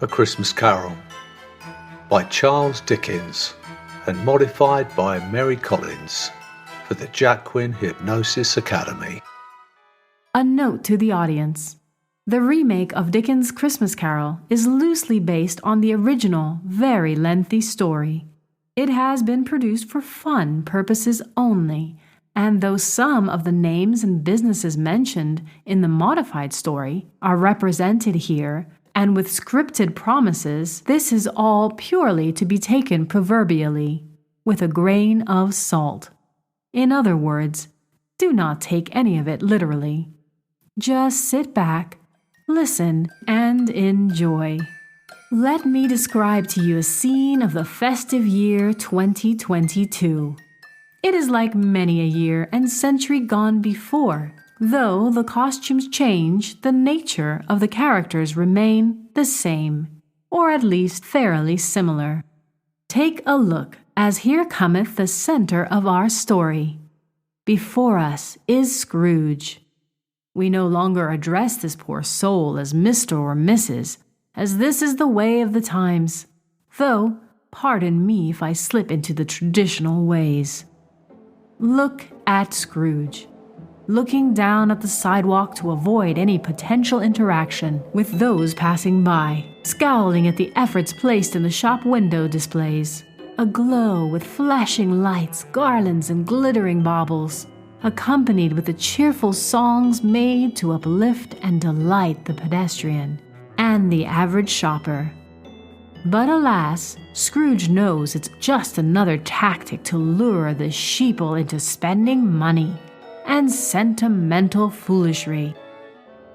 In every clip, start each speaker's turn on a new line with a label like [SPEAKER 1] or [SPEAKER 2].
[SPEAKER 1] A Christmas Carol by Charles Dickens and modified by Mary Collins for the Jacquin Hypnosis Academy.
[SPEAKER 2] A note to the audience. The remake of Dickens' Christmas Carol is loosely based on the original, very lengthy story. It has been produced for fun purposes only, and though some of the names and businesses mentioned in the modified story are represented here, and with scripted promises, this is all purely to be taken proverbially, with a grain of salt. In other words, do not take any of it literally. Just sit back, listen, and enjoy. Let me describe to you a scene of the festive year 2022. It is like many a year and century gone before. Though the costumes change, the nature of the characters remain the same, or at least fairly similar. Take a look, as here cometh the center of our story. Before us is Scrooge. We no longer address this poor soul as Mr. or Mrs., as this is the way of the times, though pardon me if I slip into the traditional ways. Look at Scrooge, looking down at the sidewalk to avoid any potential interaction with those passing by, scowling at the efforts placed in the shop window displays, aglow with flashing lights, garlands, and glittering baubles, accompanied with the cheerful songs made to uplift and delight the pedestrian and the average shopper. But alas, Scrooge knows it's just another tactic to lure the sheeple into spending money and sentimental foolishry.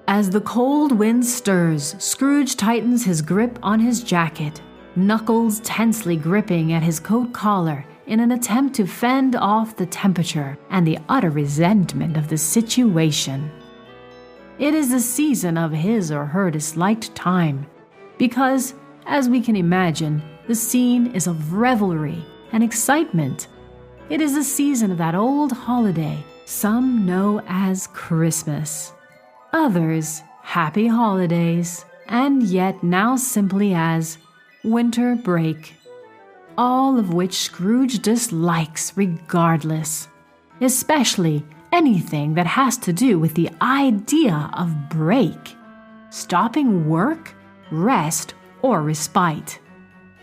[SPEAKER 2] As the cold wind stirs, Scrooge tightens his grip on his jacket, knuckles tensely gripping at his coat collar in an attempt to fend off the temperature and the utter resentment of the situation. It is the season of his or her disliked time, because, as we can imagine, the scene is of revelry and excitement. It is the season of that old holiday some know as Christmas, others happy holidays, and yet now simply as winter break, all of which Scrooge dislikes regardless, especially anything that has to do with the idea of break, stopping work, rest, or respite.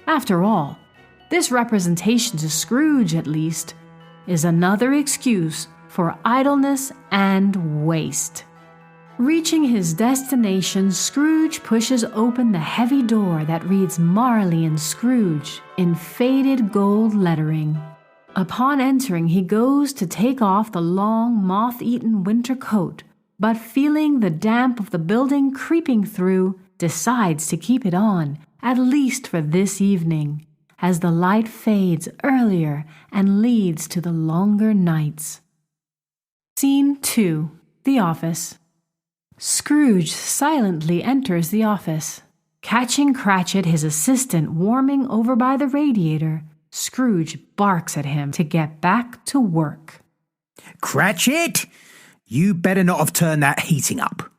[SPEAKER 2] After all, this representation to Scrooge, at least, is another excuse for idleness and waste. Reaching his destination, Scrooge pushes open the heavy door that reads Marley and Scrooge in faded gold lettering. Upon entering, he goes to take off the long, moth-eaten winter coat, but feeling the damp of the building creeping through, decides to keep it on, at least for this evening, as the light fades earlier and leads to the longer nights. Scene 2. The office. Scrooge silently enters the office. Catching Cratchit, his assistant, warming over by the radiator, Scrooge barks at him to get back to work.
[SPEAKER 3] Cratchit, you better not have turned that heating up.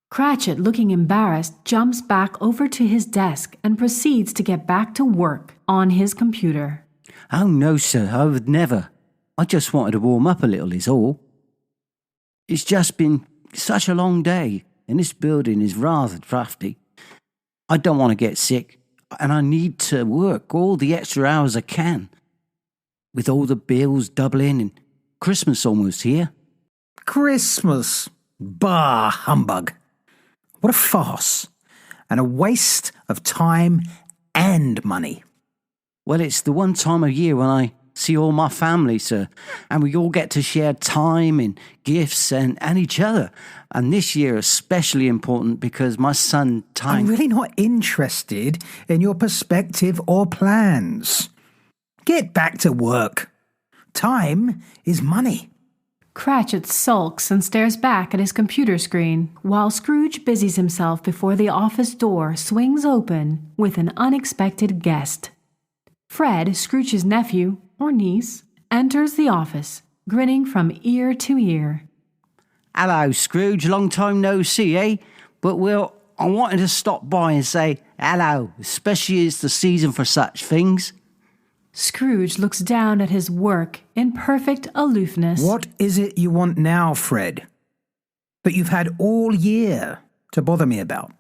[SPEAKER 2] Cratchit, looking embarrassed, jumps back over to his desk and proceeds to get back to work on his computer.
[SPEAKER 4] Oh, no, sir, I would never. I just wanted to warm up a little is all. It's just been such a long day, and this building is rather drafty. I don't want to get sick, and I need to work all the extra hours I can. With all the bills doubling and Christmas almost here.
[SPEAKER 3] Christmas? Bah, humbug. What a farce, and a waste of time and money.
[SPEAKER 4] Well, it's the one time of year when I see all my family, sir, and we all get to share time and gifts and each other. And this year especially important because my son
[SPEAKER 3] I'm really not interested in your perspective or plans. Get back to work. Time is money.
[SPEAKER 2] Cratchit sulks and stares back at his computer screen, while Scrooge busies himself before the office door swings open with an unexpected guest. Fred, Scrooge's nephew, or niece, enters the office, grinning from ear to ear.
[SPEAKER 4] Hello, Scrooge, long time no see, eh? But, well, I wanted to stop by and say hello, especially it's the season for such things.
[SPEAKER 2] Scrooge looks down at his work in perfect aloofness.
[SPEAKER 3] What is it you want now, Fred? That you've had all year to bother me about?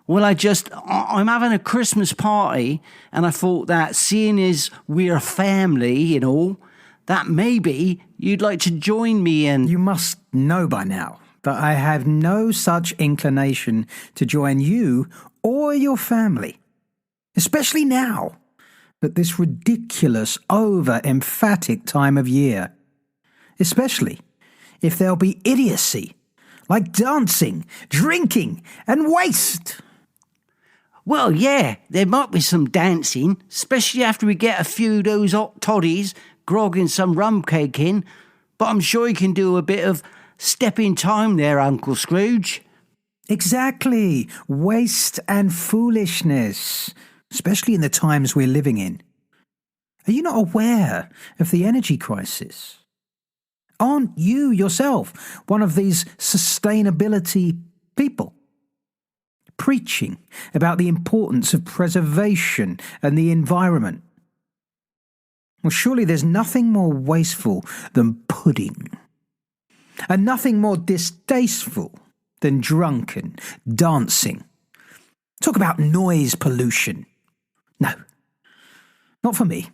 [SPEAKER 4] Well, I'm having a Christmas party, and I thought that seeing as we're a family and all, that maybe you'd like to join me and...
[SPEAKER 3] You must know by now that I have no such inclination to join you or your family, especially now, at this ridiculous, over-emphatic time of year, especially if there'll be idiocy, like dancing, drinking, and waste.
[SPEAKER 4] Well, yeah, there might be some dancing, especially after we get a few of those hot toddies, grog and some rum cake in, but I'm sure you can do a bit of step-in time there, Uncle Scrooge.
[SPEAKER 3] Exactly. Waste and foolishness, especially in the times we're living in. Are you not aware of the energy crisis? Aren't you yourself one of these sustainability people? Preaching about the importance of preservation and the environment. Well, surely there's nothing more wasteful than pudding, and nothing more distasteful than drunken dancing. Talk about noise pollution. No, not for me.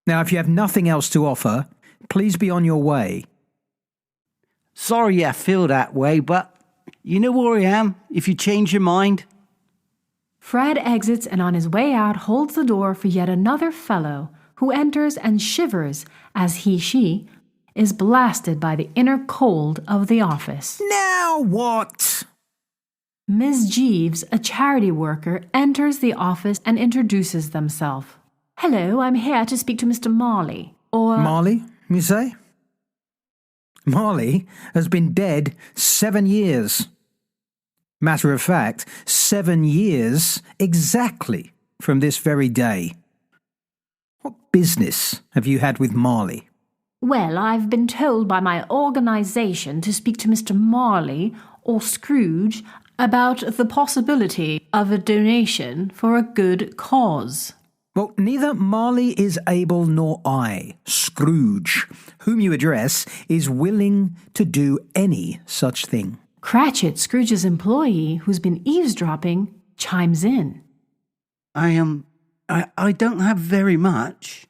[SPEAKER 3] Now, if you have nothing else to offer, please be on your way.
[SPEAKER 4] Sorry I feel that way, but you know where I am if you change your mind.
[SPEAKER 2] Fred exits and on his way out holds the door for yet another fellow who enters and shivers as she is blasted by the inner cold of the office.
[SPEAKER 3] Now what?
[SPEAKER 2] Ms. Jeeves, a charity worker, enters the office and introduces themselves. Hello, I'm here to speak to Mr. Marley. Or...
[SPEAKER 3] Marley, you say? Marley has been dead 7 years. Matter of fact, 7 years exactly from this very day. What business have you had with Marley?
[SPEAKER 2] Well, I've been told by my organisation to speak to Mr. Marley or Scrooge about the possibility of a donation for a good cause.
[SPEAKER 3] Well, neither Marley is able nor I, Scrooge, whom you address, is willing to do any such thing.
[SPEAKER 2] Cratchit, Scrooge's employee, who's been eavesdropping, chimes in.
[SPEAKER 4] I don't have very much,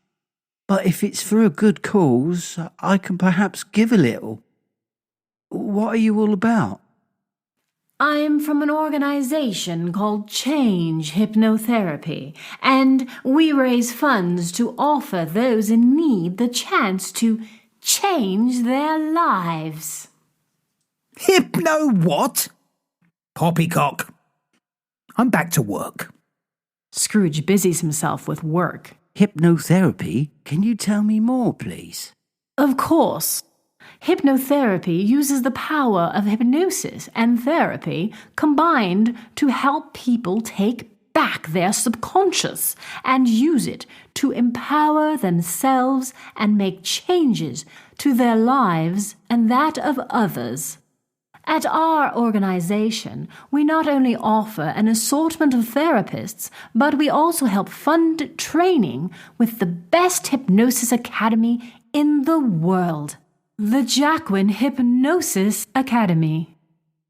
[SPEAKER 4] but if it's for a good cause, I can perhaps give a little. What are you all about?
[SPEAKER 2] I'm from an organisation called Change Hypnotherapy, and we raise funds to offer those in need the chance to change their lives.
[SPEAKER 3] Hypno what? Poppycock. I'm back to work.
[SPEAKER 2] Scrooge busies himself with work.
[SPEAKER 4] Hypnotherapy? Can you tell me more, please?
[SPEAKER 2] Of course. Hypnotherapy uses the power of hypnosis and therapy combined to help people take back their subconscious and use it to empower themselves and make changes to their lives and that of others. At our organization, we not only offer an assortment of therapists, but we also help fund training with the best hypnosis academy in the world. The Jacquin Hypnosis Academy.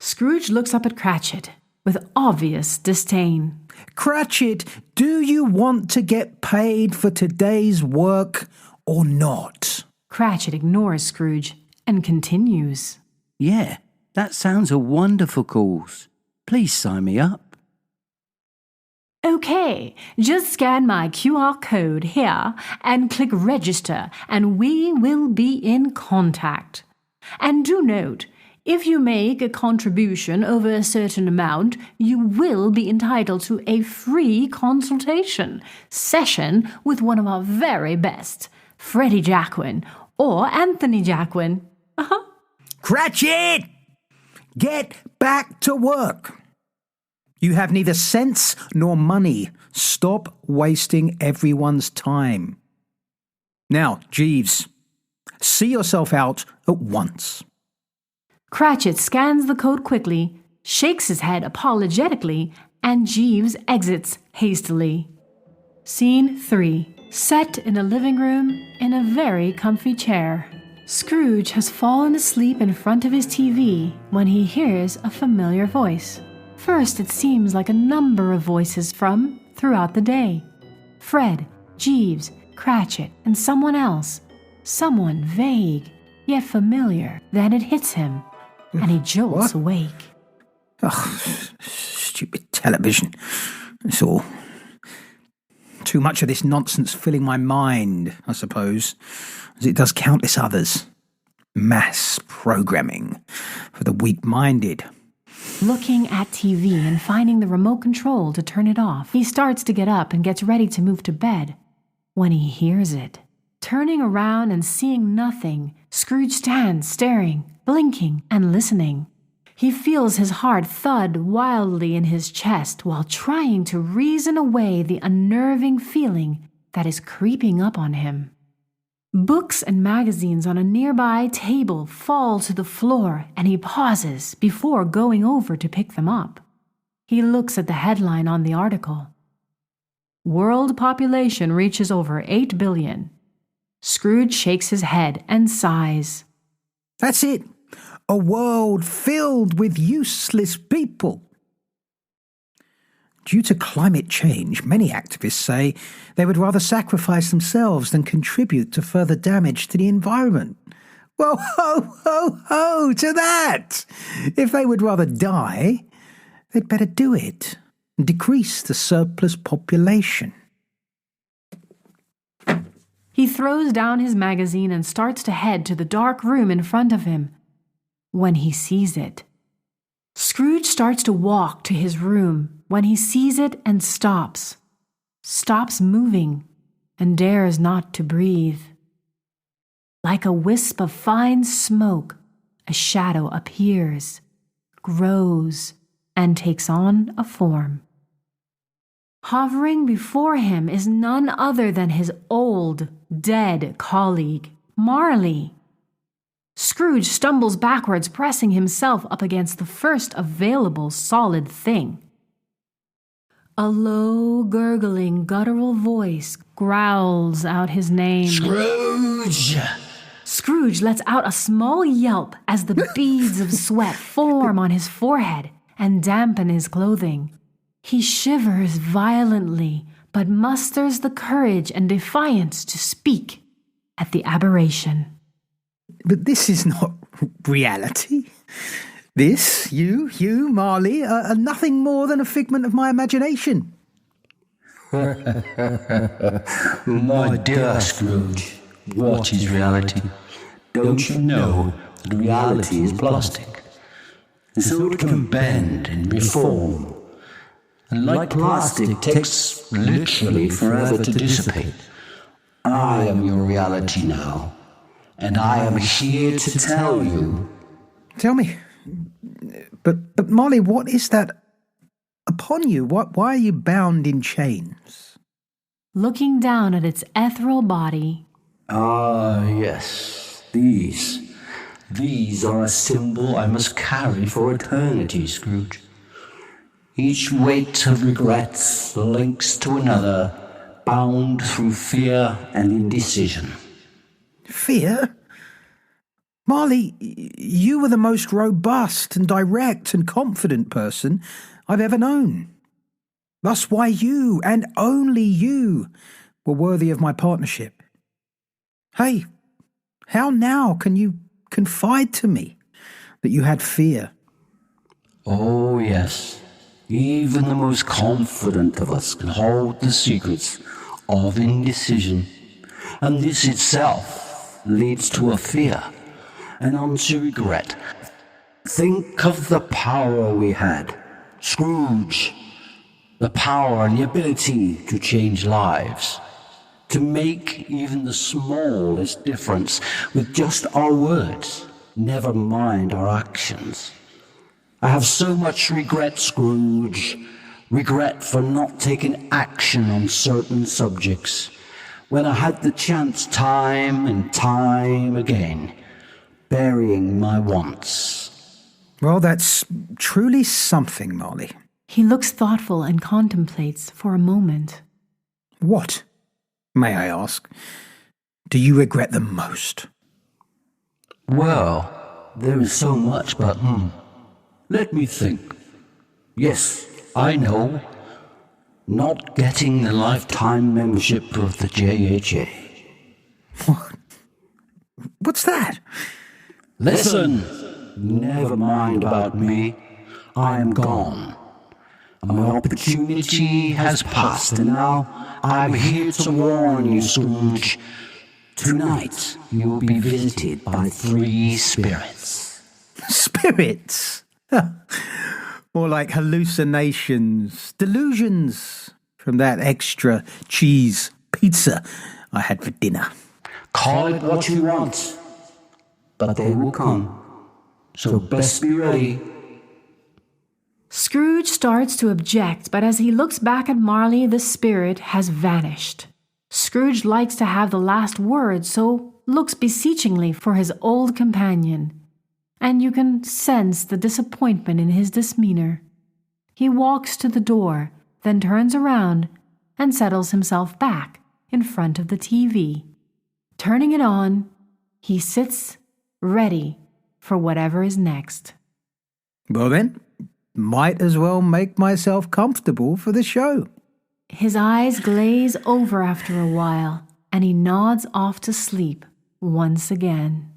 [SPEAKER 2] Scrooge looks up at Cratchit with obvious disdain.
[SPEAKER 3] Cratchit, do you want to get paid for today's work or not?
[SPEAKER 2] Cratchit ignores Scrooge and continues.
[SPEAKER 4] Yeah, that sounds a wonderful cause. Please sign me up.
[SPEAKER 2] Okay, just scan my QR code here and click register and we will be in contact. And do note, if you make a contribution over a certain amount, you will be entitled to a free consultation session with one of our very best, Freddie Jacquin or Anthony Jacquin.
[SPEAKER 3] Cratchit! Get back to work. You have neither sense nor money. Stop wasting everyone's time. Now, Jeeves, see yourself out at once.
[SPEAKER 2] Cratchit scans the code quickly, shakes his head apologetically, and Jeeves exits hastily. Scene 3. Set in a living room in a very comfy chair. Scrooge has fallen asleep in front of his TV when he hears a familiar voice. First, it seems like a number of voices from throughout the day. Fred, Jeeves, Cratchit, and someone else. Someone vague, yet familiar. Then it hits him, and he jolts awake.
[SPEAKER 3] Stupid television. That's all. Too much of this nonsense filling my mind, I suppose, as it does countless others. Mass programming for the weak-minded.
[SPEAKER 2] Looking at TV and finding the remote control to turn it off, he starts to get up and gets ready to move to bed when he hears it. Turning around and seeing nothing, Scrooge stands staring, blinking, and listening. He feels his heart thud wildly in his chest while trying to reason away the unnerving feeling that is creeping up on him. Books and magazines on a nearby table fall to the floor, and he pauses before going over to pick them up. He looks at the headline on the article. World population reaches over 8 billion. Scrooge shakes his head and sighs.
[SPEAKER 3] That's it. A world filled with useless people. Due to climate change, many activists say they would rather sacrifice themselves than contribute to further damage to the environment. Well, ho, to that! If they would rather die, they'd better do it and decrease the surplus population.
[SPEAKER 2] He throws down his magazine and starts to head to the dark room in front of him when he sees it. Scrooge starts to walk to his room when he sees it and stops moving, and dares not to breathe. Like a wisp of fine smoke, a shadow appears, grows, and takes on a form. Hovering before him is none other than his old, dead colleague, Marley. Scrooge stumbles backwards, pressing himself up against the first available solid thing. A low, gurgling, guttural voice growls out his name.
[SPEAKER 4] Scrooge!
[SPEAKER 2] Scrooge lets out a small yelp as the beads of sweat form on his forehead and dampen his clothing. He shivers violently, but musters the courage and defiance to speak at the aberration.
[SPEAKER 3] But this is not reality. This, you, Marley, are nothing more than a figment of my imagination.
[SPEAKER 5] My dear Scrooge, what is reality? Don't you know that reality is plastic? And so it can bend and reform. And like plastic, takes literally forever to dissipate. I am your reality now, and I am here to tell you.
[SPEAKER 3] Tell me, but Marley, what is that upon you? Why are you bound in chains?
[SPEAKER 2] Looking down at its ethereal body.
[SPEAKER 5] Ah, yes, these are a symbol I must carry for eternity, Scrooge. Each weight of regrets links to another, bound through fear and indecision.
[SPEAKER 3] Fear? Marley, you were the most robust and direct and confident person I've ever known. That's why you, and only you, were worthy of my partnership. Hey, how now can you confide to me that you had fear?
[SPEAKER 5] Oh, yes. Even the most confident of us can hold the secrets of indecision. And this itself leads to a fear and on to regret. Think of the power we had, Scrooge. The power and the ability to change lives, to make even the smallest difference with just our words, never mind our actions. I have so much regret, Scrooge, regret for not taking action on certain subjects, when I had the chance time and time again, burying my wants.
[SPEAKER 3] Well, that's truly something, Marley.
[SPEAKER 2] He looks thoughtful and contemplates for a moment.
[SPEAKER 3] What, may I ask, do you regret the most?
[SPEAKER 5] Well, there is so much, but let me think. Yes, I know. Not getting the lifetime membership of the JHA.
[SPEAKER 3] What? What's that?
[SPEAKER 5] Listen, never mind about me. I am gone. My opportunity has passed, and now I'm here to warn you, Scrooge. Tonight you will be visited by 3 spirits.
[SPEAKER 3] Spirits? More like hallucinations, delusions from that extra cheese pizza I had for dinner.
[SPEAKER 5] Call it what you want, but they will come. So best be ready.
[SPEAKER 2] Scrooge starts to object, but as he looks back at Marley, the spirit has vanished. Scrooge likes to have the last word, so looks beseechingly for his old companion, and you can sense the disappointment in his demeanor. He walks to the door, then turns around and settles himself back in front of the TV. Turning it on, he sits ready for whatever is next.
[SPEAKER 3] Well then, might as well make myself comfortable for the show.
[SPEAKER 2] His eyes glaze over after a while, and he nods off to sleep once again.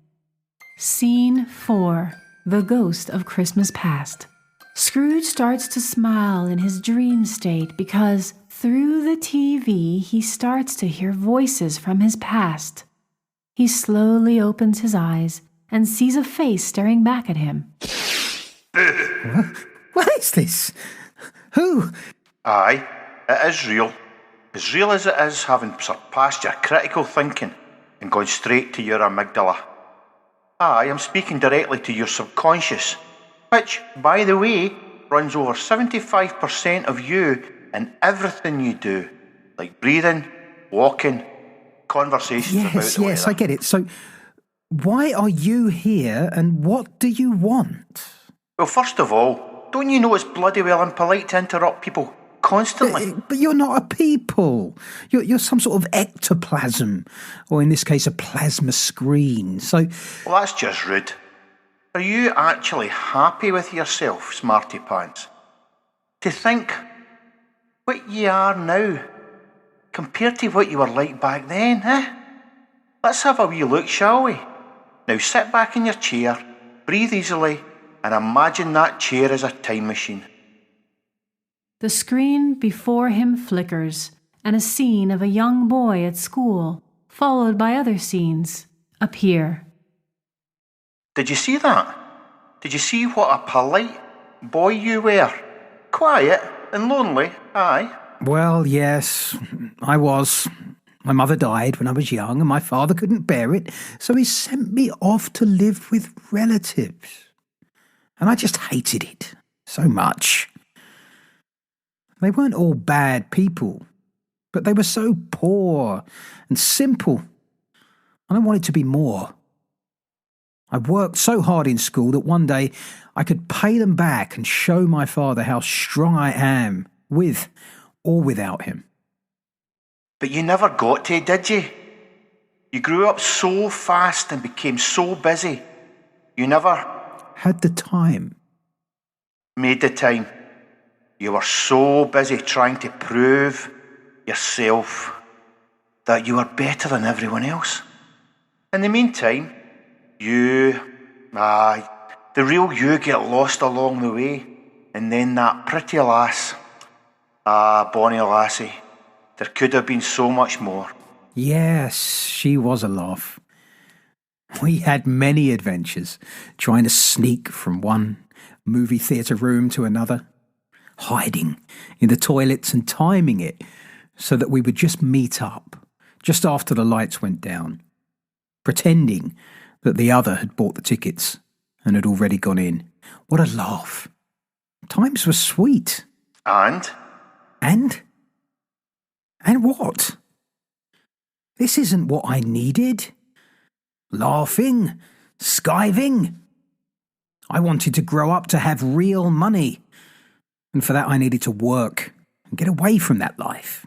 [SPEAKER 2] Scene 4. The Ghost of Christmas Past. Scrooge starts to smile in his dream state because through the TV he starts to hear voices from his past. He slowly opens his eyes and sees a face staring back at him.
[SPEAKER 3] What is this? Who?
[SPEAKER 6] Aye, it is real. As real as it is having surpassed your critical thinking and gone straight to your amygdala. I am speaking directly to your subconscious, which, by the way, runs over 75% of you and everything you do, like breathing, walking, conversations about the
[SPEAKER 3] Yes,
[SPEAKER 6] weather.
[SPEAKER 3] I get it. So, why are you here and what do you want?
[SPEAKER 6] Well, first of all, don't you know it's bloody well impolite to interrupt people constantly?
[SPEAKER 3] But you're not a people. You're some sort of ectoplasm, or in this case, a plasma screen. So,
[SPEAKER 6] Well, that's just rude. Are you actually happy with yourself, smarty pants? To think what you are now compared to what you were like back then, eh? Let's have a wee look, shall we? Now sit back in your chair, breathe easily, and imagine that chair as a time machine.
[SPEAKER 2] The screen before him flickers, and a scene of a young boy at school, followed by other scenes, appear.
[SPEAKER 6] Did you see that? Did you see what a polite boy you were? Quiet and lonely, aye.
[SPEAKER 3] well, yes, I was. My mother died when I was young and my father couldn't bear it, so he sent me off to live with relatives. And I just hated it so much. They weren't all bad people, but they were so poor and simple, and I wanted to be more. I worked so hard in school that one day I could pay them back and show my father how strong I am, with or without him.
[SPEAKER 6] But you never got to, did you? You grew up so fast and became so busy. You never
[SPEAKER 3] Had the time.
[SPEAKER 6] made the time. You were so busy trying to prove yourself that you were better than everyone else. In the meantime, the real you get lost along the way, and then that pretty lass, bonny lassie, there could have been so much more.
[SPEAKER 3] Yes, she was a laugh. We had many adventures, trying to sneak from one movie theatre room to another, hiding in the toilets and timing it so that we would just meet up just after the lights went down, pretending that the other had bought the tickets and had already gone in. What a laugh. Times were sweet.
[SPEAKER 6] And
[SPEAKER 3] And what? This isn't what I needed. Laughing, skiving. I wanted to grow up to have real money. And for that I needed to work and get away from that life.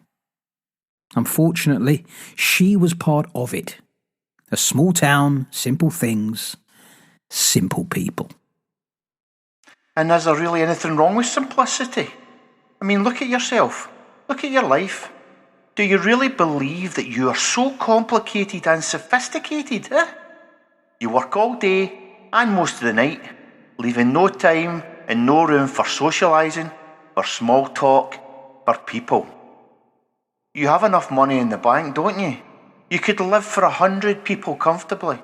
[SPEAKER 3] Unfortunately, she was part of it. A small town, simple things, simple people.
[SPEAKER 6] And is there really anything wrong with simplicity? I mean, look at yourself. Look at your life. Do you really believe that you are so complicated and sophisticated, eh? You work all day and most of the night, leaving no time and no room for socialising, for small talk, for people. You have enough money in the bank, don't you? You could live for 100 people comfortably,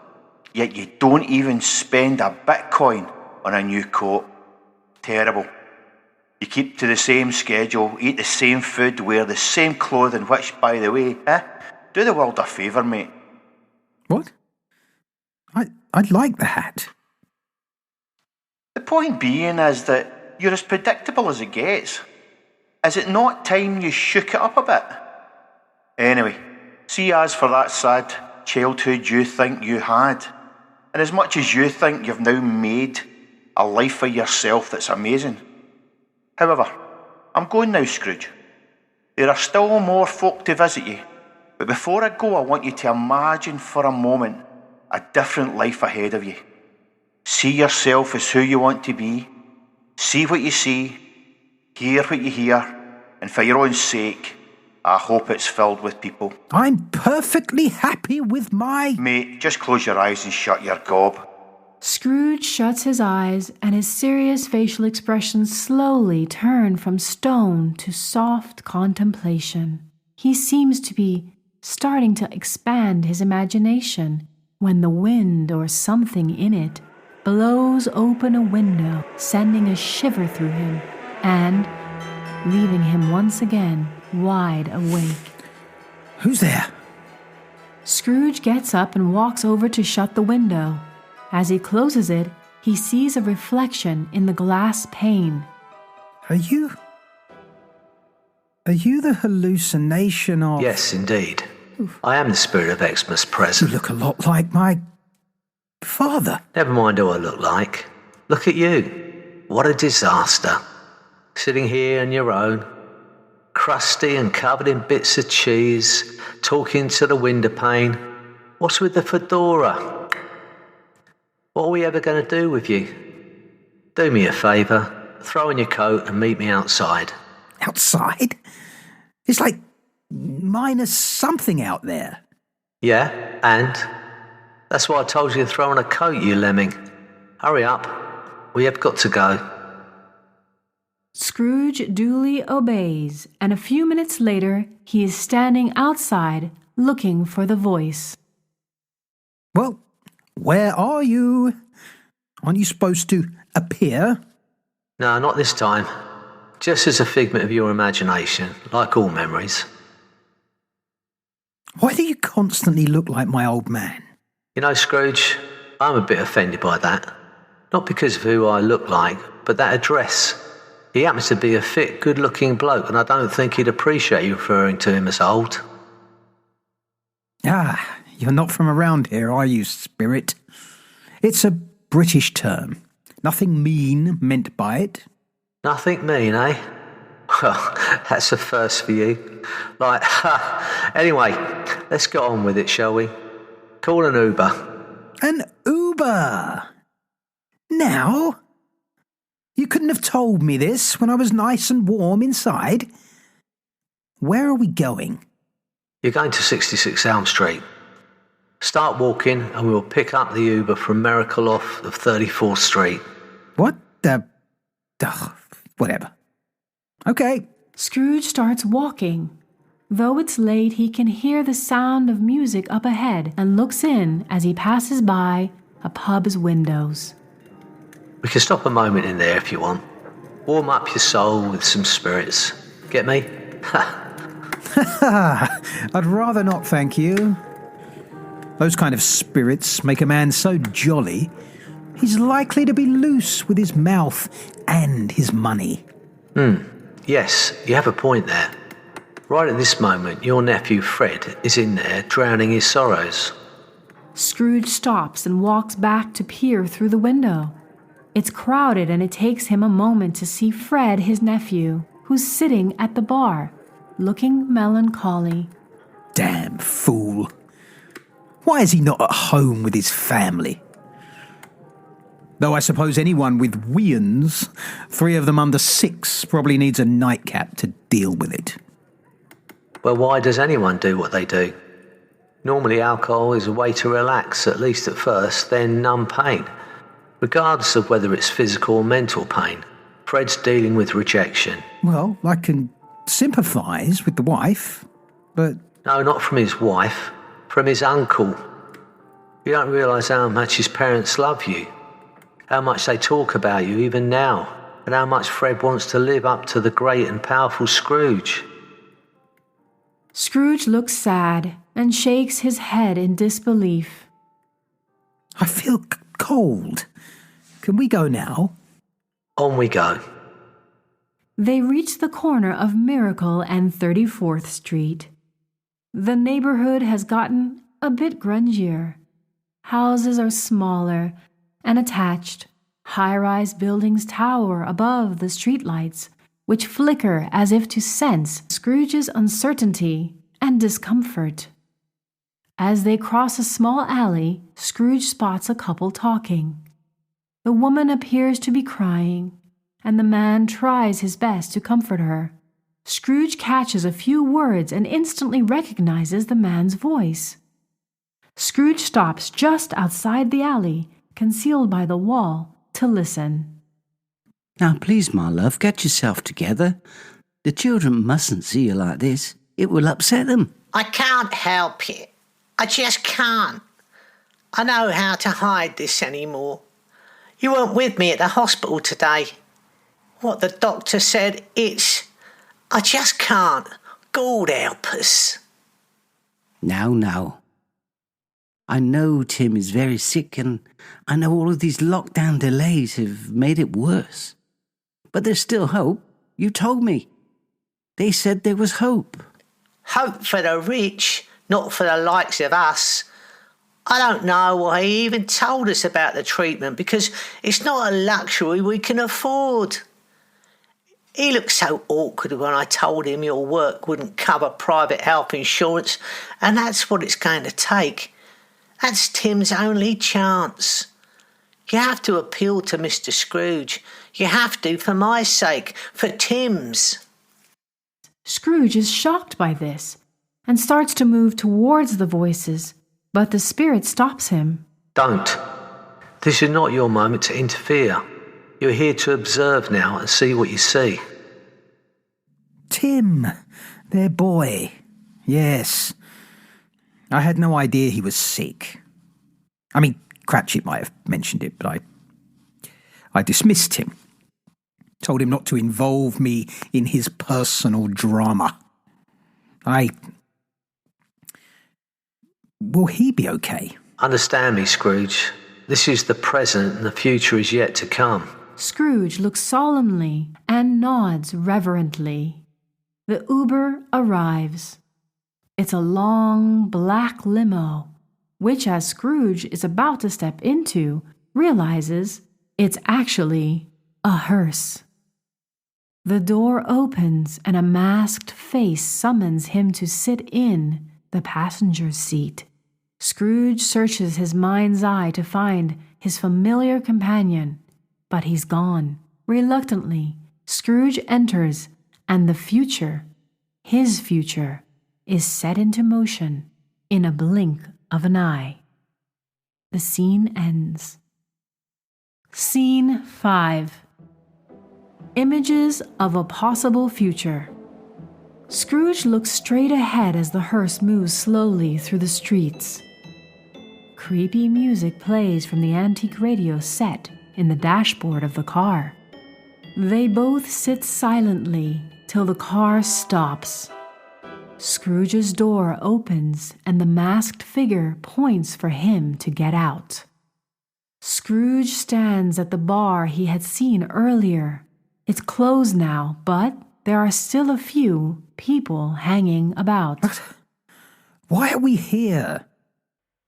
[SPEAKER 6] yet you don't even spend a Bitcoin on a new coat. Terrible. You keep to the same schedule, eat the same food, wear the same clothing, which, by the way, do the world a favour, mate.
[SPEAKER 3] What? I'd like the hat.
[SPEAKER 6] The point being is that you're as predictable as it gets. Is it not time you shook it up a bit? Anyway, see as for that sad childhood you think you had, and as much as you think you've now made a life for yourself that's amazing. However, I'm going now, Scrooge. There are still more folk to visit you, but before I go, I want you to imagine for a moment a different life ahead of you. See yourself as who you want to be, see what you see, hear what you hear, and for your own sake, I hope it's filled with people.
[SPEAKER 3] I'm perfectly happy with my...
[SPEAKER 6] Mate, just close your eyes and shut your gob.
[SPEAKER 2] Scrooge shuts his eyes, and his serious facial expressions slowly turn from stone to soft contemplation. He seems to be starting to expand his imagination when the wind or something in it blows open a window, sending a shiver through him and leaving him once again wide awake.
[SPEAKER 3] Who's there?
[SPEAKER 2] Scrooge gets up and walks over to shut the window. As he closes it, he sees a reflection in the glass pane.
[SPEAKER 3] Are you the hallucination of...
[SPEAKER 1] Yes, indeed. I am the spirit of Xmas
[SPEAKER 3] You
[SPEAKER 1] present.
[SPEAKER 3] look a lot like my father.
[SPEAKER 1] Never mind who I look like. Look at you. What a disaster. Sitting here on your own, crusty and covered in bits of cheese, talking to the window pane. What's with the fedora? What are we ever going to do with you? Do me a favour, throw in your coat and meet me outside.
[SPEAKER 3] Outside? It's like minus something out there.
[SPEAKER 1] Yeah, and? That's why I told you to throw on a coat, you lemming. Hurry up, we have got to go.
[SPEAKER 2] Scrooge duly obeys, and a few minutes later he is standing outside looking for the voice.
[SPEAKER 3] Well, where are you? Aren't you supposed to appear?
[SPEAKER 1] No, not this time. Just as a figment of your imagination, like all memories.
[SPEAKER 3] Why do you constantly look like my old man?
[SPEAKER 1] You know, Scrooge, I'm a bit offended by that. Not because of who I look like, but that address. He happens to be a fit, good-looking bloke, and I don't think he'd appreciate you referring to him as old.
[SPEAKER 3] Ah, you're not from around here, are you, spirit? It's a British term. Nothing mean meant by it.
[SPEAKER 1] Nothing mean, eh? Well, that's a first for you. Like, anyway, let's get on with it, shall we? Call an Uber.
[SPEAKER 3] An Uber? Now? You couldn't have told me this when I was nice and warm inside. Where are we going?
[SPEAKER 1] You're going to 66 Elm Street. Start walking and we will pick up the Uber from Miracle off of 34th Street.
[SPEAKER 3] What the... Ugh, whatever. Okay.
[SPEAKER 2] Scrooge starts walking. Though it's late, he can hear the sound of music up ahead and looks in as he passes by a pub's windows.
[SPEAKER 1] We can stop a moment in there if you want. Warm up your soul with some spirits. Get me?
[SPEAKER 3] I'd rather not, thank you. Those kind of spirits make a man so jolly, he's likely to be loose with his mouth and his money.
[SPEAKER 1] Yes, you have a point there. Right at this moment, your nephew Fred is in there drowning his sorrows.
[SPEAKER 2] Scrooge stops and walks back to peer through the window. It's crowded and it takes him a moment to see Fred, his nephew, who's sitting at the bar, looking melancholy.
[SPEAKER 3] Damn fool. Why is he not at home with his family? Though I suppose anyone with weans, 3 of them under 6, probably needs a nightcap to deal with it.
[SPEAKER 1] Well, why does anyone do what they do? Normally alcohol is a way to relax, at least at first, then numb pain. Regardless of whether it's physical or mental pain, Fred's dealing with rejection.
[SPEAKER 3] Well, I can sympathise with the wife, but...
[SPEAKER 1] No, not from his wife, from his uncle. You don't realise how much his parents love you, how much they talk about you even now, and how much Fred wants to live up to the great and powerful Scrooge.
[SPEAKER 2] Scrooge looks sad and shakes his head in disbelief.
[SPEAKER 3] I feel cold. Can we go now?
[SPEAKER 1] On we go.
[SPEAKER 2] They reach the corner of Miracle and 34th Street. The neighborhood has gotten a bit grungier. Houses are smaller and attached. High-rise buildings tower above the streetlights, which flicker as if to sense Scrooge's uncertainty and discomfort. As they cross a small alley, Scrooge spots a couple talking. The woman appears to be crying, and the man tries his best to comfort her. Scrooge catches a few words and instantly recognizes the man's voice. Scrooge stops just outside the alley, concealed by the wall, to listen.
[SPEAKER 4] Now, please, my love, get yourself together. The children mustn't see you like this. It will upset them.
[SPEAKER 7] I can't help it. I just can't. I know how to hide this anymore. You weren't with me at the hospital today. What the doctor said, I just can't. God help us.
[SPEAKER 4] Now. I know Tim is very sick, and I know all of these lockdown delays have made it worse. But there's still hope. You told me. They said there was hope.
[SPEAKER 7] Hope for the rich, not for the likes of us. I don't know why he even told us about the treatment, because it's not a luxury we can afford. He looked so awkward when I told him your work wouldn't cover private health insurance, and that's what it's going to take. That's Tim's only chance. You have to appeal to Mr. Scrooge. You have to, for my sake, for Tim's.
[SPEAKER 2] Scrooge is shocked by this and starts to move towards the voices, but the spirit stops him.
[SPEAKER 1] Don't. This is not your moment to interfere. You're here to observe now and see what you see.
[SPEAKER 3] Tim, their boy. Yes. I had no idea he was sick. I mean, Cratchit might have mentioned it, but I dismissed him. Told him not to involve me in his personal drama. Will he be okay?
[SPEAKER 1] Understand me, Scrooge. This is the present and the future is yet to come.
[SPEAKER 2] Scrooge looks solemnly and nods reverently. The Uber arrives. It's a long black limo, which, as Scrooge is about to step into, realizes it's actually a hearse. The door opens and a masked face summons him to sit in the passenger's seat. Scrooge searches his mind's eye to find his familiar companion, but he's gone. Reluctantly, Scrooge enters, and the future, his future, is set into motion in a blink of an eye. The scene ends. Scene 5. Images of a possible future. Scrooge looks straight ahead as the hearse moves slowly through the streets. Creepy music plays from the antique radio set in the dashboard of the car. They both sit silently till the car stops. Scrooge's door opens and the masked figure points for him to get out. Scrooge stands at the bar he had seen earlier. It's closed now, but there are still a few people hanging about.
[SPEAKER 3] Why are we here?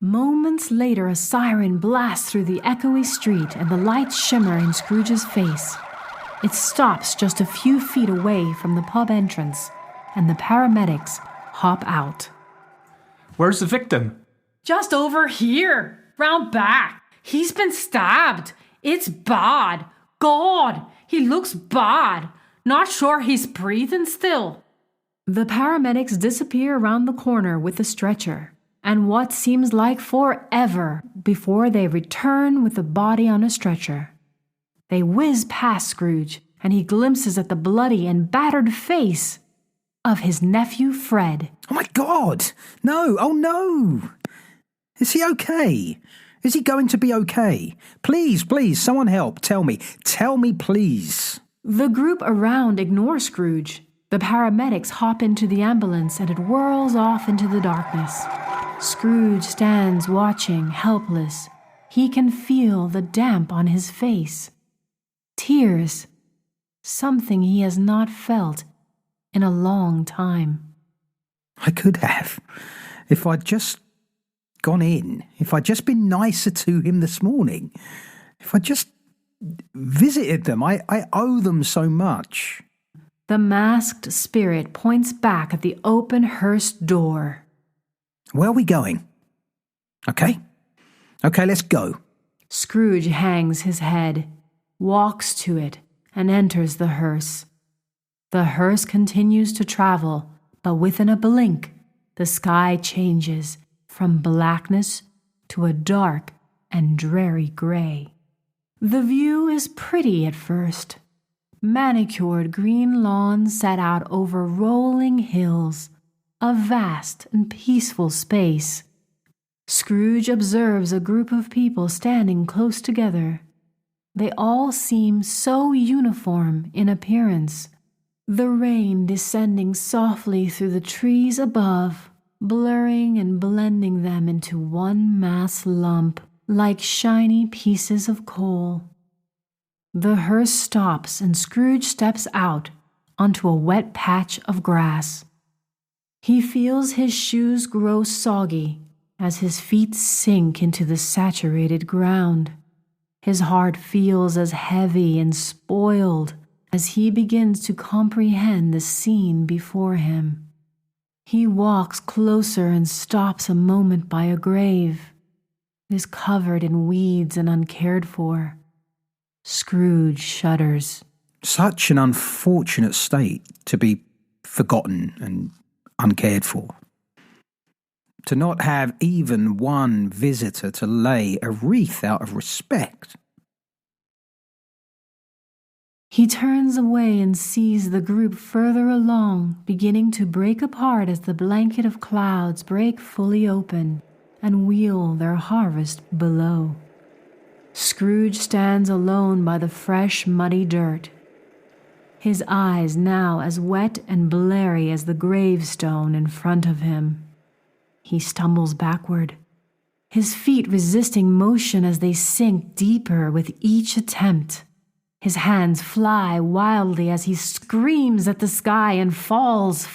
[SPEAKER 2] Moments later, a siren blasts through the echoey street and the lights shimmer in Scrooge's face. It stops just a few feet away from the pub entrance, and the paramedics hop out.
[SPEAKER 8] Where's the victim?
[SPEAKER 2] Just over here, round back. He's been stabbed. It's bad. God, he looks bad. Not sure he's breathing still. The paramedics disappear around the corner with the stretcher, and what seems like forever before they return with the body on a stretcher. They whiz past Scrooge, and he glimpses at the bloody and battered face of his nephew Fred.
[SPEAKER 3] Oh my God! No! Oh no! Is he okay? Is he going to be okay? Please, please, someone help. Tell me. Tell me, please.
[SPEAKER 2] The group around ignore Scrooge. The paramedics hop into the ambulance and it whirls off into the darkness. Scrooge stands watching, helpless. He can feel the damp on his face. Tears. Something he has not felt in a long time.
[SPEAKER 3] I could have. If I'd just gone in. If I'd just been nicer to him this morning. If I'd just visited them. I owe them so much.
[SPEAKER 2] The masked spirit points back at the open hearse door.
[SPEAKER 3] Where are we going? Okay, let's go.
[SPEAKER 2] Scrooge hangs his head, walks to it, and enters the hearse. The hearse continues to travel, but within a blink, the sky changes from blackness to a dark and dreary gray. The view is pretty at first. Manicured green lawns set out over rolling hills, a vast and peaceful space. Scrooge observes a group of people standing close together. They all seem so uniform in appearance. The rain descending softly through the trees above, blurring and blending them into one mass lump, like shiny pieces of coal. The hearse stops and Scrooge steps out onto a wet patch of grass. He feels his shoes grow soggy as his feet sink into the saturated ground. His heart feels as heavy and spoiled as he begins to comprehend the scene before him. He walks closer and stops a moment by a grave. It is covered in weeds and uncared for. Scrooge shudders.
[SPEAKER 3] Such an unfortunate state to be forgotten and uncared for. To not have even one visitor to lay a wreath out of respect.
[SPEAKER 2] He turns away and sees the group further along, beginning to break apart as the blanket of clouds break fully open and wheel their harvest below. Scrooge stands alone by the fresh, muddy dirt, his eyes now as wet and blurry as the gravestone in front of him. He stumbles backward, his feet resisting motion as they sink deeper with each attempt. His hands fly wildly as he screams at the sky and falls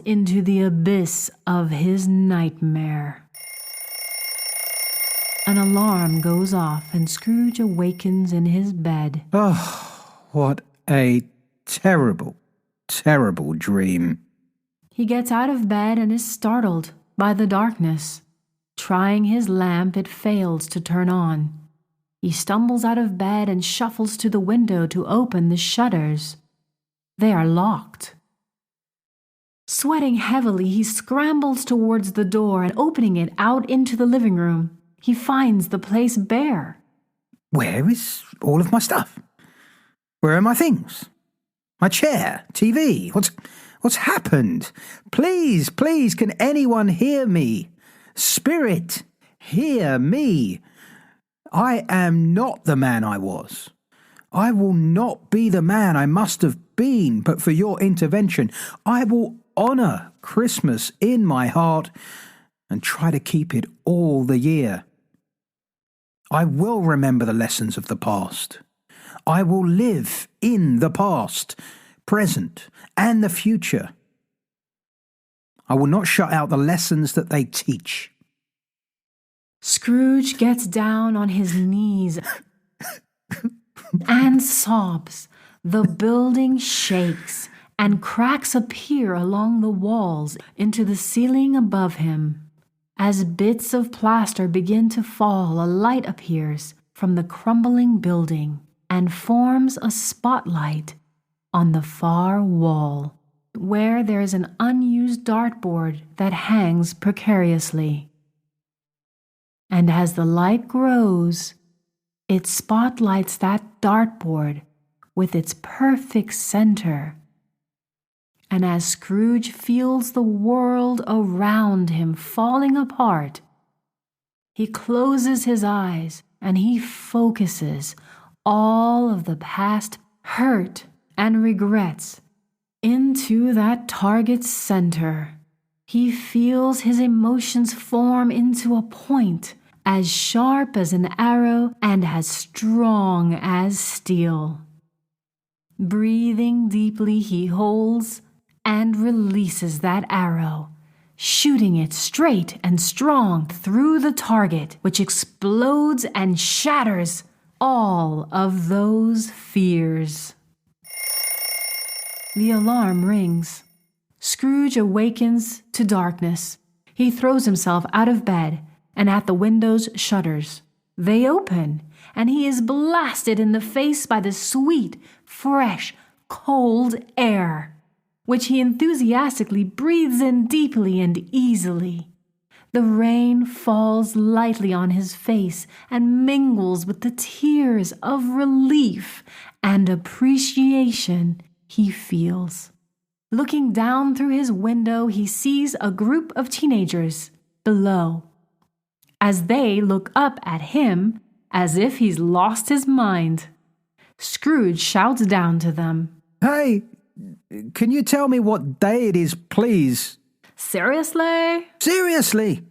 [SPEAKER 2] into the abyss of his nightmare. An alarm goes off and Scrooge awakens in his bed.
[SPEAKER 3] Oh, what a terrible, terrible dream.
[SPEAKER 2] He gets out of bed and is startled by the darkness. Trying his lamp, it fails to turn on. He stumbles out of bed and shuffles to the window to open the shutters. They are locked. Sweating heavily, he scrambles towards the door and opening it out into the living room. He finds the place bare.
[SPEAKER 3] Where is all of my stuff? Where are my things? My chair, TV, what's happened? Please, can anyone hear me? Spirit, hear me. I am not the man I was. I will not be the man I must have been, but for your intervention. I will honour Christmas in my heart and try to keep it all the year. I will remember the lessons of the past. I will live in the past, present, and the future. I will not shut out the lessons that they teach.
[SPEAKER 2] Scrooge gets down on his knees and sobs. The building shakes, and cracks appear along the walls into the ceiling above him. As bits of plaster begin to fall, a light appears from the crumbling building and forms a spotlight on the far wall, where there is an unused dartboard that hangs precariously. And as the light grows, it spotlights that dartboard with its perfect center. And as Scrooge feels the world around him falling apart, he closes his eyes and he focuses all of the past hurt and regrets into that target's center. He feels his emotions form into a point as sharp as an arrow and as strong as steel. Breathing deeply, he holds and releases that arrow, shooting it straight and strong through the target, which explodes and shatters all of those fears. The alarm rings. Scrooge awakens to darkness. He throws himself out of bed and at the window's shutters. They open, and he is blasted in the face by the sweet, fresh, cold air, which he enthusiastically breathes in deeply and easily. The rain falls lightly on his face and mingles with the tears of relief and appreciation he feels. Looking down through his window, he sees a group of teenagers below. As they look up at him as if he's lost his mind, Scrooge shouts down to them,
[SPEAKER 3] Hey, can you tell me what day it is, please?
[SPEAKER 2] Seriously?
[SPEAKER 3] Seriously?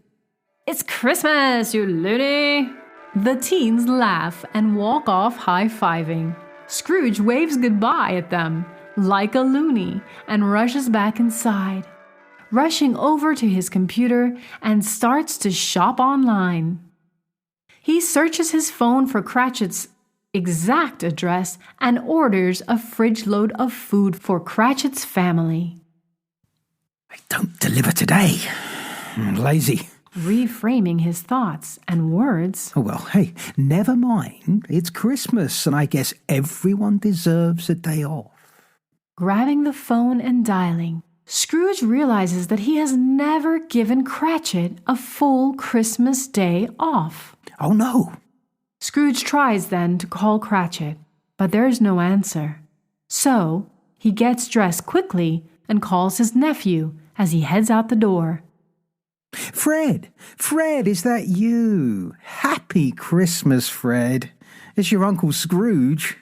[SPEAKER 2] It's Christmas, you loony! The teens laugh and walk off high-fiving. Scrooge waves goodbye at them like a loony and rushes back inside, rushing over to his computer and starts to shop online. He searches his phone for Cratchit's exact address and orders a fridge load of food for Cratchit's family.
[SPEAKER 3] I don't deliver today. I'm lazy.
[SPEAKER 2] Reframing his thoughts and words.
[SPEAKER 3] Oh, well, hey, never mind. It's Christmas, and I guess everyone deserves a day off.
[SPEAKER 2] Grabbing the phone and dialing, Scrooge realizes that he has never given Cratchit a full Christmas day off.
[SPEAKER 3] Oh, no.
[SPEAKER 2] Scrooge tries then to call Cratchit, but there is no answer. So he gets dressed quickly and calls his nephew as he heads out the door.
[SPEAKER 3] Fred, is that you? Happy Christmas, Fred. It's your Uncle Scrooge.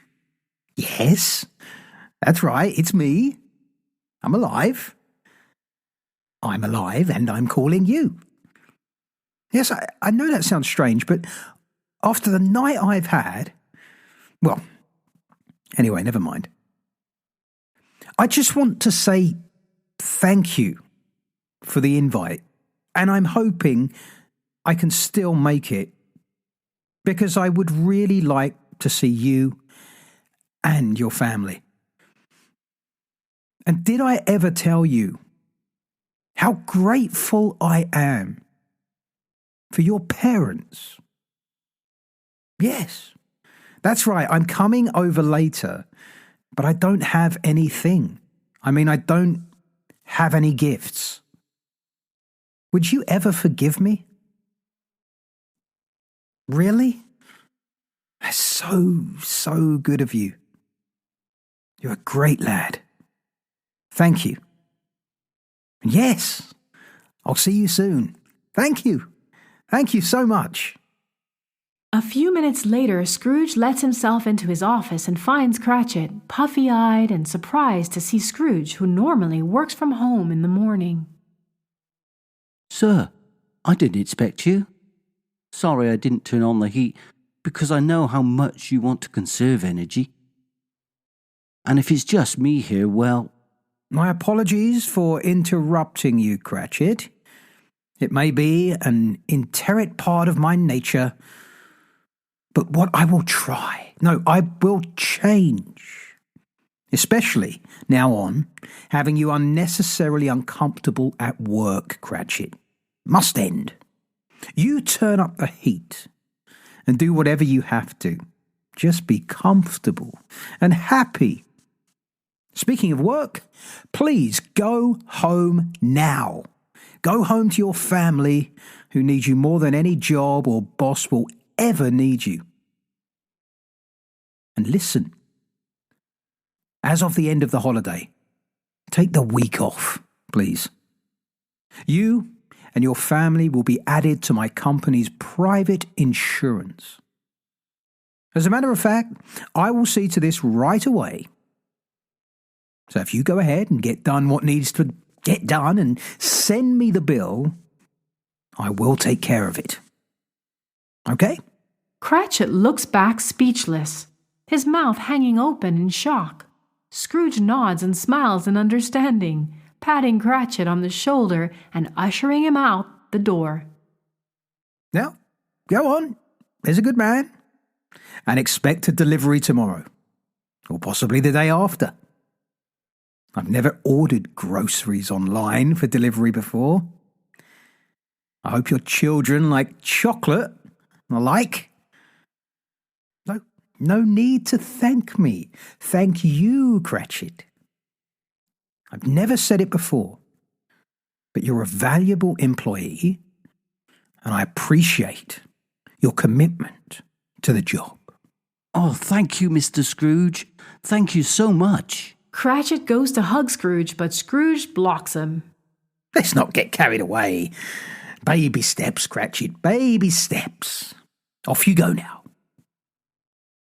[SPEAKER 3] Yes, that's right, it's me. I'm alive. I'm alive and I'm calling you. Yes, I know that sounds strange, but after the night I've had... Well, anyway, never mind. I just want to say thank you for the invite. And I'm hoping I can still make it, because I would really like to see you and your family. And did I ever tell you how grateful I am for your parents? Yes, that's right. I'm coming over later, but I don't have anything. I don't have any gifts. Would you ever forgive me? Really? That's so good of you. You're a great lad. Thank you. And yes, I'll see you soon. Thank you. Thank you so much.
[SPEAKER 2] A few minutes later, Scrooge lets himself into his office and finds Cratchit, puffy-eyed and surprised to see Scrooge, who normally works from home in the morning.
[SPEAKER 4] Sir, I didn't expect you. Sorry I didn't turn on the heat, because I know how much you want to conserve energy. And if it's just me here, well,
[SPEAKER 3] My apologies for interrupting you, Cratchit. It may be an inherent part of my nature, but what I will I will change. Especially, now on, having you unnecessarily uncomfortable at work, Cratchit. Must end. You turn up the heat and do whatever you have to. Just be comfortable and happy. Speaking of work, please go home now. Go home to your family, who need you more than any job or boss will ever need you. And listen, as of the end of the holiday, take the week off, please. You and your family will be added to my company's private insurance. As a matter of fact, I will see to this right away. So if you go ahead and get done what needs to get done and send me the bill, I will take care of it. Okay?
[SPEAKER 2] Cratchit looks back speechless, his mouth hanging open in shock. Scrooge nods and smiles in understanding, patting Cratchit on the shoulder and ushering him out the door.
[SPEAKER 3] Now, go on. There's a good man. And expect a delivery tomorrow, or possibly the day after. I've never ordered groceries online for delivery before. I hope your children like chocolate and the like. No need to thank me. Thank you, Cratchit. I've never said it before, but you're a valuable employee, and I appreciate your commitment to the job.
[SPEAKER 4] Oh, thank you, Mr. Scrooge. Thank you so much.
[SPEAKER 2] Cratchit goes to hug Scrooge, but Scrooge blocks him.
[SPEAKER 3] Let's not get carried away. Baby steps, Cratchit, baby steps. Off you go now.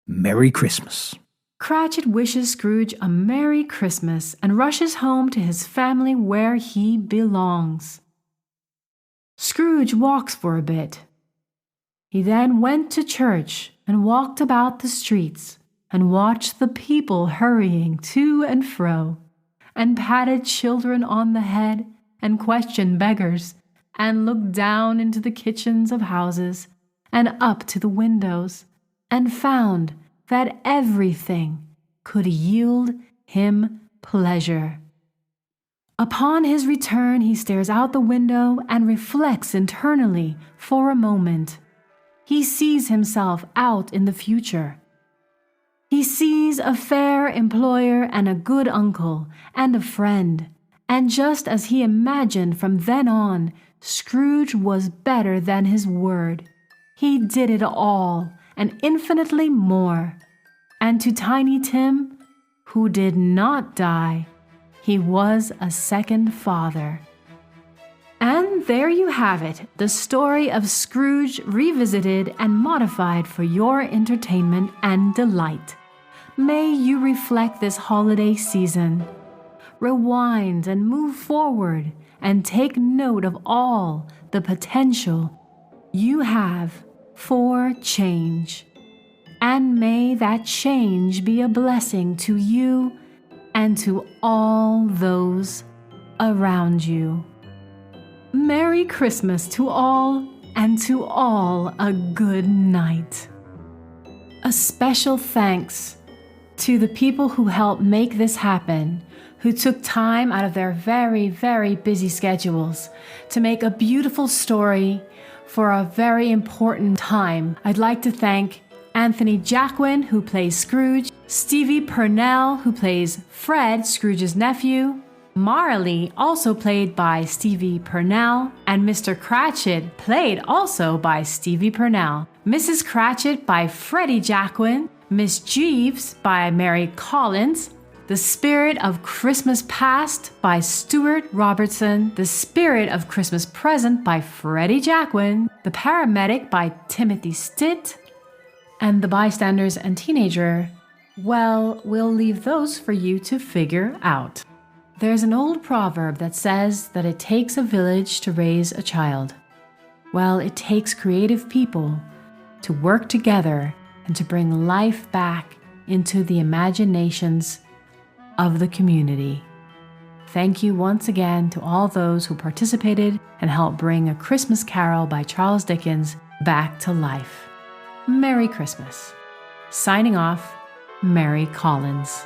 [SPEAKER 3] Merry Christmas.
[SPEAKER 2] Cratchit wishes Scrooge a Merry Christmas and rushes home to his family where he belongs. Scrooge walks for a bit. He then went to church and walked about the streets and watched the people hurrying to and fro, and patted children on the head and questioned beggars, and looked down into the kitchens of houses and up to the windows, and found that everything could yield him pleasure. Upon his return, he stares out the window and reflects internally for a moment. He sees himself out in the future. He sees a fair employer and a good uncle and a friend, and just as he imagined from then on, Scrooge was better than his word. He did it all, and infinitely more. And to Tiny Tim, who did not die, he was a second father. And there you have it, the story of Scrooge revisited and modified for your entertainment and delight. May you reflect this holiday season. Rewind and move forward and take note of all the potential you have for change. And may that change be a blessing to you and to all those around you. Merry Christmas to all, and to all a good night. A special thanks to the people who helped make this happen, who took time out of their very, very busy schedules to make a beautiful story for a very important time. I'd like to thank Anthony Jacquin, who plays Scrooge, Stevie Purnell, who plays Fred, Scrooge's nephew, Marley, also played by Stevie Purnell, and Mr. Cratchit, played also by Stevie Purnell, Mrs. Cratchit by Freddie Jacquin, Miss Jeeves by Mary Collins, The Spirit of Christmas Past by Stuart Robertson, The Spirit of Christmas Present by Freddie Jacquin, The Paramedic by Timothy Stitt, and The Bystanders and Teenager, well, we'll leave those for you to figure out. There's an old proverb that says that it takes a village to raise a child. Well, it takes creative people to work together and to bring life back into the imaginations of the community. Thank you once again to all those who participated and helped bring A Christmas Carol by Charles Dickens back to life. Merry Christmas. Signing off, Mary Collins.